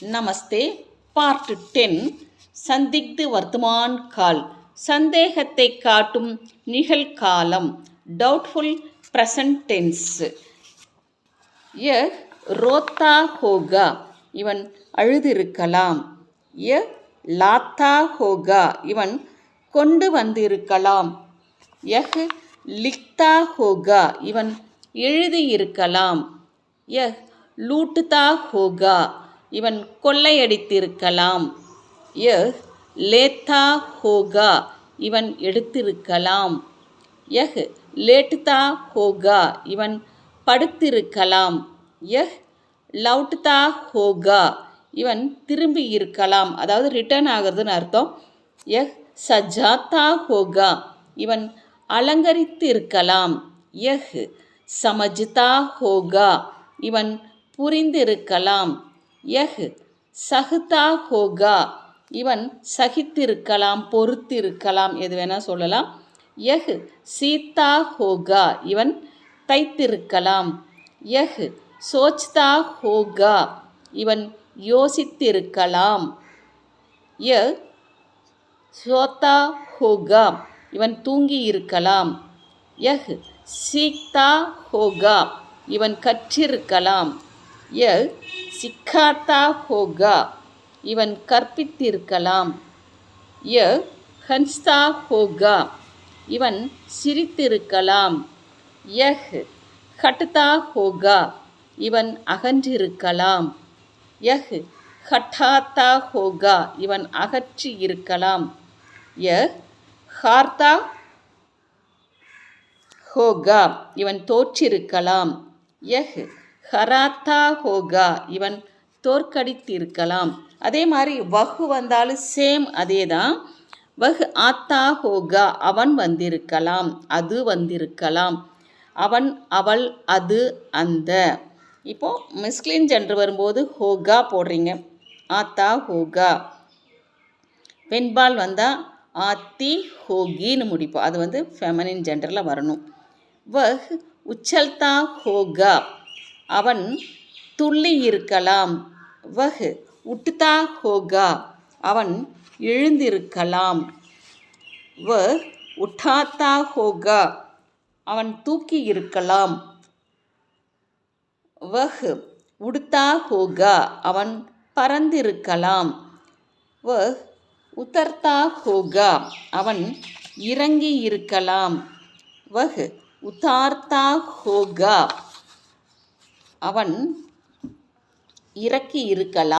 நமஸ்தே. Part 10 சந்திக்து Vardhaman கால், சந்தேகத்தை காட்டும் நிகழ்காலம், டவுட்ஃபுல் ப்ரெசன்ட் டென்ஸ். ய ரோத்தா ஹோகா, இவன் அழுதிருக்கலாம். ய லாத்தா ஹோகா, இவன் கொண்டு வந்திருக்கலாம். யஹ் லிக்தா ஹோகா, இவன் எழுதியிருக்கலாம். யஹ் லூட்டுதா ஹோகா, இவன் கொள்ளையடித்திருக்கலாம். யஹ் லேத்தா ஹோகா, இவன் எடுத்திருக்கலாம். யஹ் லேட்டுதா ஹோகா, இவன் படுத்திருக்கலாம். யஹ் லவுட்டுதா ஹோகா, இவன் திரும்பி இருக்கலாம், அதாவது ரிட்டர்ன் ஆகிறதுன்னு அர்த்தம். யஹ் சஜாத்தா ஹோகா, இவன் அலங்கரித்து இருக்கலாம். யஹ் சமஜ்தா ஹோகா, இவன் புரிந்திருக்கலாம். யஹ் சஹ்தா ஹோகா, இவன் சகித்திருக்கலாம், பொறுத்திருக்கலாம், எது வேணால் சொல்லலாம். யஹ் சீத்தா ஹோகா, இவன் தைத்திருக்கலாம். யஹ் சோச்தா ஹோகா, இவன் யோசித்திருக்கலாம். யஹ் சோத்தா ஹோகா, இவன் தூங்கி இருக்கலாம். யஹ் சீக்தா ஹோகா, இவன் கற்றிருக்கலாம். யஹ் சிக்காத்தா ஹோகா, இவன் கற்பித்திருக்கலாம். யஹ் ஹன்ஸ்தா ஹோகா, இவன் சிரித்திருக்கலாம். யஹ் ஹட்தா ஹோகா, இவன் அகன்றிருக்கலாம். யஹ் ஹட்டாத்தா ஹோகா, இவன் அகற்றி இருக்கலாம். யஹ் ஹார்தா ஹோகா, இவன் தோற்றிருக்கலாம். யஹ் ஹராத்தா ஹோகா, இவன் தோற்கடித்திருக்கலாம். அதே மாதிரி வஹு வந்தாலும் சேம் அதே தான். வஹ் ஆத்தா ஹோகா, அவன் வந்திருக்கலாம், அது வந்திருக்கலாம். அவன், அவள், அது, அந்த. இப்போது மிஸ்கிலின் ஜெண்டர் வரும்போது ஹோகா போடுறீங்க. ஆத்தா ஹோகா. பெண்பால் வந்தால் ஆத்தி ஹோகின்னு முடிப்போம். அது ஃபெமனின் ஜெண்டரில் வரணும். வஹ் உச்சல்தா ஹோகா, அவன் துள்ளி இருக்கலாம். வஹ் உட்டுதா ஹோகா, அவன் எழுந்திருக்கலாம். வஹ் உட்டாத்தா ஹோகா, அவன் தூக்கி இருக்கலாம். வஹ் உடுத்தா ஹோகா, அவன் பறந்திருக்கலாம். வஹ் உத்தர்தா ஹோகா, அவன் இறங்கி இருக்கலாம். வஹ் உத்தார்த்தா ஹோகா, அவன் இறக்கி இருக்கலாம்.